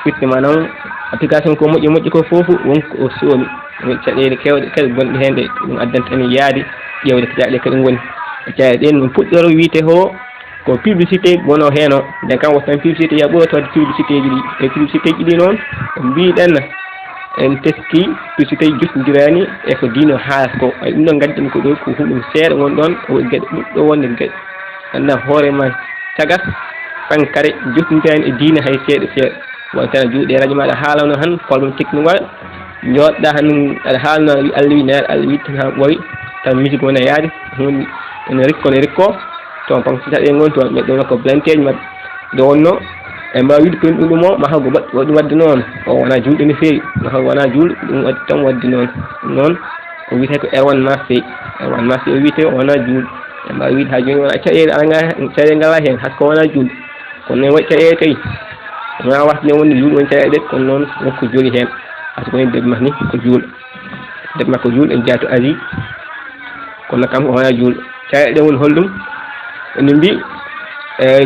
fitte manam application ko moƴƴi ko foofu wonko o somi won caɗele kewɗe kadi gonɗe hen ɗe ɗum addanta en yaadi ƴewde ko jaaɗe kadi goni caɗele ɗen no puɗɗoro wiite ko publicité wono hen o nden kam wotan publicité ya ɓuura tawde publicité ji ɗi e publicité ji ɗi noon mbiɗen en teski publicité ji juttodirani e ko diino haalata ko ay ɗum ɗon gadden ko ɗo ko huɗum seeɗa won ɗon o gueɗe ɗuɗɗo wonde gueɗe ganduɗa hoorema cagat sankare juttodirani e diine hay seeɗa seeɗa won tan juuɗe radio maɗa haalano han kolɗum tekniwal joɗɗa han aɗa haalno Allah wi neɗɗo Allah wi tan ha ɓooyi tan musique wona yaade hunde ene rikko toon pam caɗele gon toon ɓeɗɗo ko blanteji mabɓe nde wonno e mbawi wiide ko ɗum o ma hago waɗi wadde noon o wona julɗo no feewi ma hago wona julɗo ɗum wadde tan wadde noon noon o wiyete ko erwan marché o wiyete o wona julɗo e mbawi wiide ha joni wona caɗele ngala hen hasko wona julɗo kono noon waɗi caɗele kay wona wasde wonde julɗo woni caɗele ɗe kono noon wonko jooli hen par ce que woni debbo makko ni ko julɗo debbo makko ko julɗo en jaato Asie kono kam wona julɗo caɗele ɗe woni hollum ene mbi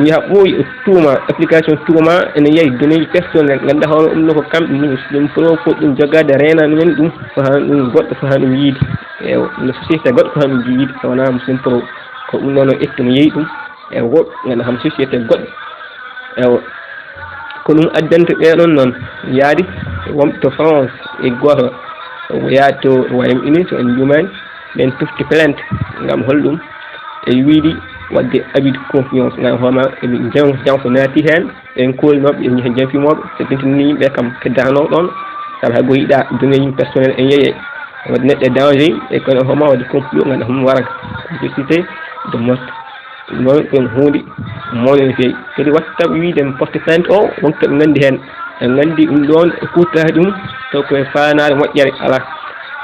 ñaha ɓooyi tuuma application tuuma ene yeehi données personnel ganduɗa hono ɗum ɗo ko kamɓe ɗum propos ɗum jogade renani men ɗum ko han ɗum goɗɗo ko han ɗum yiide e no société goɗɗo ko han ɗum yiide so wona musidɗo pro ko ɗum ɗon o ƴetti mo yeeyi ɗum e woɗɗo ganduɗa ham société goɗɗo ewa ko ɗum addanta ɓeɗon noon yaadi wonɓe to France e goto yaadi to Royaume-Uni so en jumani ɓen tufti plainte gam holɗum e wiidi wadde abus de confiance ngam hoorema eɓe janso naati hen ɓen kolnoɓe ɓe hen janfimoɓe so tentini yimɓe kam keddano ɗon saabu hay go yiiɗa données yimɓe personnel en yeeye wadde neɗɗo e danger e kono hoorema wadde complot ganduɗa homo wara complicité de meurtre noon ɗum hunde mawde no feewi kadi watta wiide porte plainte o wonko ɓe gandi hen en gandi ɗum ɗon e kuttaki ɗum taw koye fanade moƴƴere ala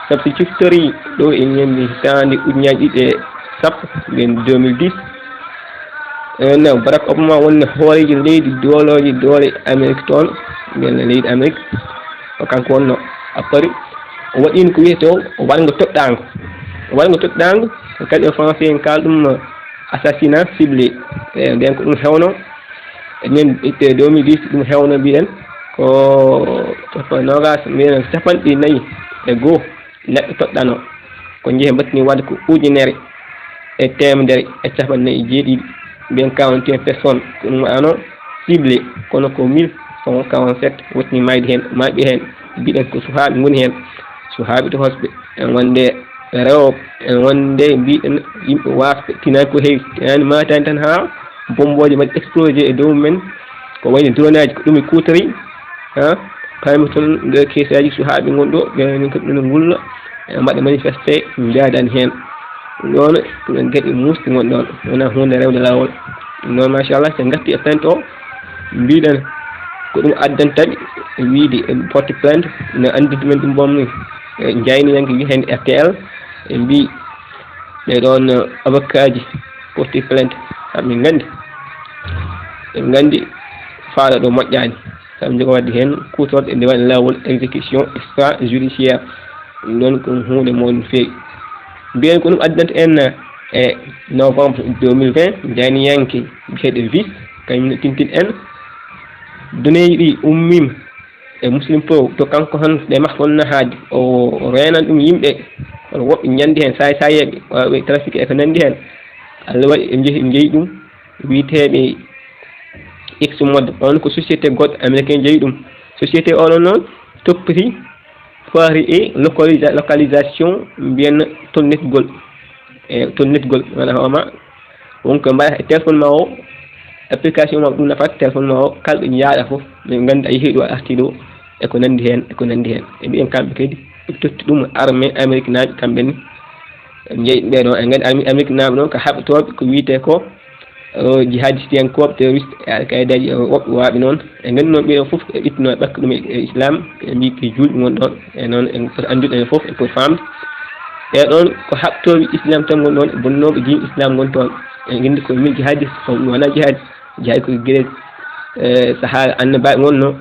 saabu so ciftori ɗo e ñande hitande ujunaje ɗiɗi e sappo ɓen 2010 no Barack Obama wonni hooreji leydi doole Amérique toon ɓen leydi Amérique o kanko wonno appari o waɗino ko wiyete o waɗgo toɗɗango kadi e français en kal ɗum assassinat ciblé e nden ko ɗum hewno enen 2010 ɗum hewno mbiɗen ko nogas mbiɗen capanɗe nayyi e goho neɗɗo toɗɗano ko jeehe mbattini wadde ko ujunere e temedere e capannayyi e jeeɗiɗi mbiyen 41 personnes ko ɗum waɗano ciblé kono ko 1147 wotni mayde hen maɓɓe hen mbiɗen ko suhaɓe goni hen suhaɓe to hosɓe en wonde rewɓe en wonde mbiɗen yimɓe wasɓe tinani ko heewi tinani matani tan ha bomboje mbaɗi explosé e dow men ko wayno drone aji ko ɗum e kutori ha pami toon nde keesaji suhaɓe gonɗo ɓen kadi ɗum gulla e mbaɗa manifesté jadani hen ɗon ɗum gueɗe musti gon ɗon wona hunde rewde lawol noon machallah so gatti e plainte o mbiɗen ko ɗum addantaɓe wiide porte plainte no andide men ɗum bomni jayni yanke wi hen RTL e mbi ɓeɗon avocat ji porte plainte saabu min gandi faala ɗo moƴƴani saabu jogo wadde hen kutorde e nde waɗi lawol exécution extrajudiciaire ɗum ɗon ko hunde mawɗo no feewi mbiyen ko ɗum addanta en e novembre 2020 jayni yanke biyeɗe vice kañum tintin en données ɗi ummima e muslim pro to kanko han ɗe makko wonna haade o renan ɗum yimɓe kono woɓɓe ñandi hen sayeɓe waɓe trafiqué e ko nandi hen Allah waɗi ɓe jeeyi ɗum wiiteɓe X mode on ko société goɗɗo américain jeeyi ɗum société oɗon noon toppiti foiri e localisation mbiyen tolnetgol e tolnetgol wona hooma wonko mbaɗa e téléphone ma o application ma ɗum nafat téléphone ma o kalɗo jaaɗa foof min gandi a yeehi ɗo a arti ɗo eko nandi hen e mbiyen kamɓe kadi ɓe totti ɗum armée amérique naaɓe kamɓe ni jeeyi ɓeɗon en gandi armée amérique naaɓe noon ko haɓatoɓe ko wiite ko jihadiste yankoɓe terroriste e alkaydaji woɓɓe waaɓe noon e gandi noon ɓeɗon foof e ɓittino ɓakka ɗum e islam e mbi ko julɓe gon ɗon e noon en poti andude enen foof e poti famde ɓeɗon ko haɓtoɓe islam tan gon ɗon e bonnoɓe diine islam gon toon en gandi ko min jihadiste ɗum wona jihadi ko gueɗe sahaba annabaɓe gonno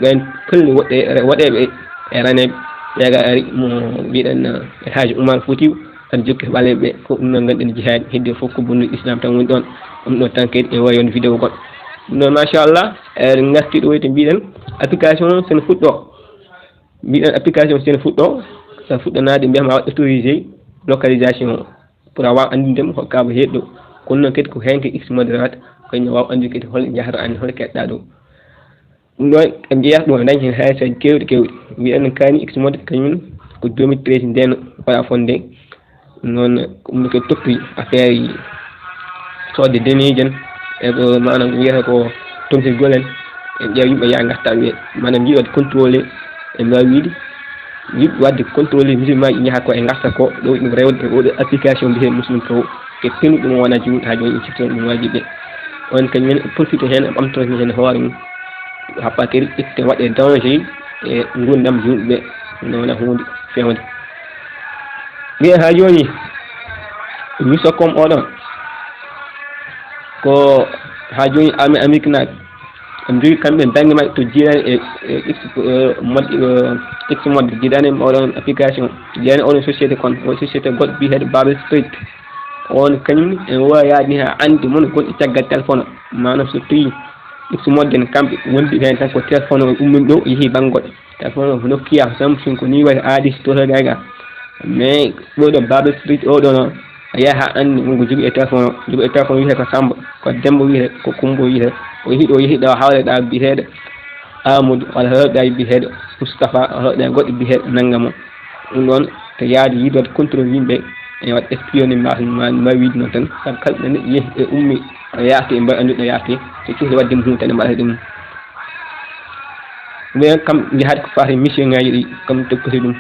ɓen kolli waɗeɓe e raneɓe ƴeega ari mo mbiɗen e Haji Oumar Foutiyou tan jokki ɓaleɓe ɓe ko ɗum noon ganduɗen jihadi heddi foof ko bonnuɗo islam tan woni ɗon ɗum ɗo tan kadi e wayi won vidéo goɗɗo ɗum noon machallah en garti ɗo to mbiɗen application sen fuɗɗo mbiɗen application sen fuɗɗo sa fuɗɗanade mbiyama waɗ autorisé localisation pour a wawa andindemo hokkama heeɗo kono noon kadi ko henke x moderate kañum wawa andude kadi hol jahata an hol keɗɗa ɗo ɗum ɗon en ƴeyata ɗum dañi hen haysaji kewɗi mbiɗen kani x mode kañum ko 2013 nden waɗa fondé noon ɗum kadi toppi affaire sodde données jen eɓe manam ko wiyata ko tomtirgol en ƴeewa yimɓe ya garta ɓe manam jiiɗi wadde contrôlé e mbawi wiide yiɗi wadde contrôlé musidɗo ji jaaha ko e garta ko ɗo ɗum rewde oɗo application mbiyete muslim pro ke pinu ɗum wona juuɗe ha joni ɗum cifton ɗum wajiɓe on kañumen profité hen ɓamtoro hen hoore mum happa kadi itte waɗe danger e gurdam yimɓeɓe no wona hunde fewde mbiyen ha joni miso comme oɗon ko ha joni armée amérique naɓe en jogui kamɓe banggue mabɓe to jiirani x mode jiiɗani oɗon application jiiɗani oɗon société kon o société goɗɗo biyeteɗo Babel Street on kañum en wawa yaade ni ha ande mono gonɗi caggal téléphone o manam so tawi x mode en kamɓe wondi hen tan ko téléphone o ummini ɗo yeehi banggoɗe téléphone o ko Nokia Samsung ko ni wayi aadi to gayga mais ɓoɗo Babel Street oɗo noon a yaha ha ande ko jogui e téléphone o jogui e téléphone wiyete ko Samba ko Demba wiyete ko Kumbo wiyete o yeehi ɗo yeehi ɗo hawleɗa biyeteɗo Amadou walla hewɗa biyeteɗo Moustapha hewɗa goɗɗo biyeteɗo naggam o ɗum ɗon to yaade yiidode contrôle yimɓe e waɗa espionné mbawi wiide noon tan saabu kala ɗo neɗɗo yeehi e ummi yaate mbawi andude no yaate so cuhli wadde hunde tan mbaɗata ɗum mais kam jahata ko fate mission ngaji ɗi kam toppiti ɗum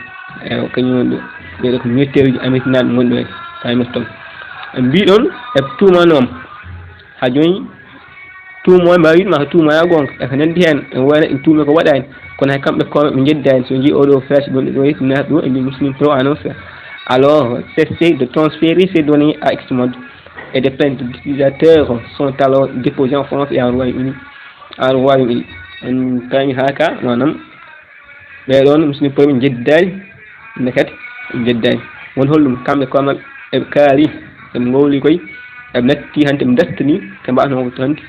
e kañum woni ɗo ɓeɗo ko militaire uji amérique naɓe gonɗo e Hamilton en mbiɗon e tumanoma ha joni tuumo mbawi wiide ma ko tuumaya gonga eko nandi hen en wayno en tuumi ko waɗani kono hay kamɓe koɓe ɓe jeddani so jii oɗo flash gonɗo ɗo yetti nata ɗo e mbi muslim pro annonce alors cessez de transférer ces données à Xmode et des plaintes d'utilisateurs sont alors déposées en France et en Royaume-Uni en kañum haka manam ɓeɗon muslim pro ɓe jeddani nde jeddani won hollum kamɓe komaɓe eɓe kaari eɓe gowli koye eɓe natti hande ɓe dartani te mbatno ko hande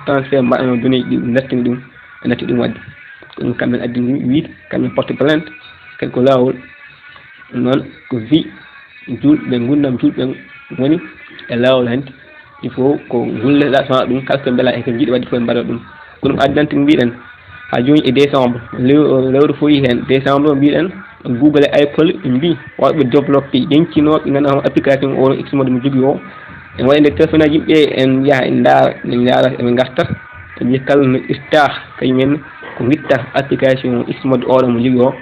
transfert mbaɗano données ɗi ɓe dartini ɗum ɓe natti ɗum wadde ko ɗum kamɓe addini wiide kamɓe porte plainte kadi ko lawol noon ko wi julɓe gurdam julɓe woni e lawol hande il faut ko gulleɗa sowona ɗum kala ko beela eko jiiɗi wadde fof mbaɗa ɗum ko ɗum addante mbiɗen ha joni e décembre lewru fo yi hen décembre o mbiɗen Google e Apple ɓe mbi waɗɓe développé ƴencinoɓe ganduɗa application o Xmode mo jogui o en waɗi nde téléphone aji yimɓe en jaaha en daara eɓe garta ɓe mbi kala no star kañumen ko guitta application Xmode oɗo mo jogui o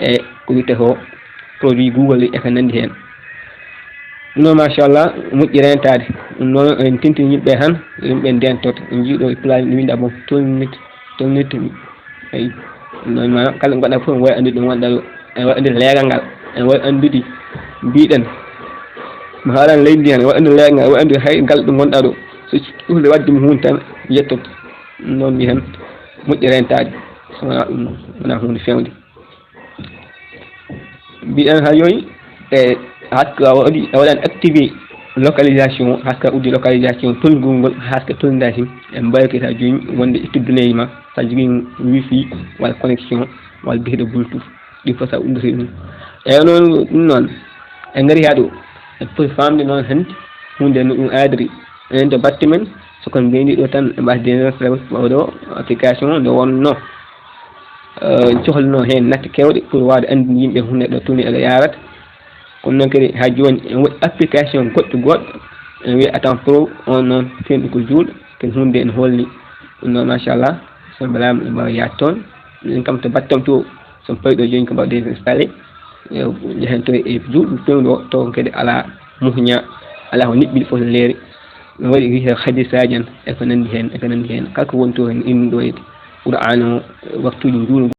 e ko wiyete ko produit Google eko nandi hen ɗum noon machallah moƴƴi rentade ɗum noon en tintini yimɓe tan yimɓe ndentoto en jiiɗo e plan ɗi winda bon tolnit ayi ɗum noon manam kala ɗo goɗɗa foof en wawi andude ɗum wonɗa ɗo en wawi andude leegal ngal en wawi andude mbiɗen mi haalani leydi ndi hen en wawi andude leegal ngal en wawi andude hay ngal ɗo gonɗa ɗo so cuhli waddemo hunde tan yettoto ɗum noon mbi hen moƴƴi rentade sowona ɗum wona hunde fewde mbiɗen ha joni e haska a waɗani activé localisation haska uddi localisation tolgol ngol haska tolnida tin en mbawi ha joni wonde ittude données ma sa jogui wifi walla connexion walla biyeteɗo bluetooth ɗi foof sa udditi ɗum eyyi noon ɗum noon en gaari ha ɗo en foti famde noon hande hunde no ɗum adiri enen to batte men sokon beydi ɗo tan ɓe mbasde oɗo application nde wonno cohlino hen nakke kewɗe pour wawde andinde yimɓe hunde ɗo toni eɗo yarata kono noon kadi ha joni en waɗi application goɗɗo en wiya Attends Pro on noon fenɗi ko juuɗe kadi hunde en holni ɗum noon machallah so mbelama ɓe mbawa yaade toon min kam to battam to somi pawi ɗo joni ko mbawa désinstallé jehen to e juuɗe fewde o to kadi ala muhña ala ko niɓɓiɗi foof leeri ɗum waɗi wiyete Hady Sadiane eko nandi hen kala ko woni to hen inni ɗo e Qur'an o waktuji njuulugol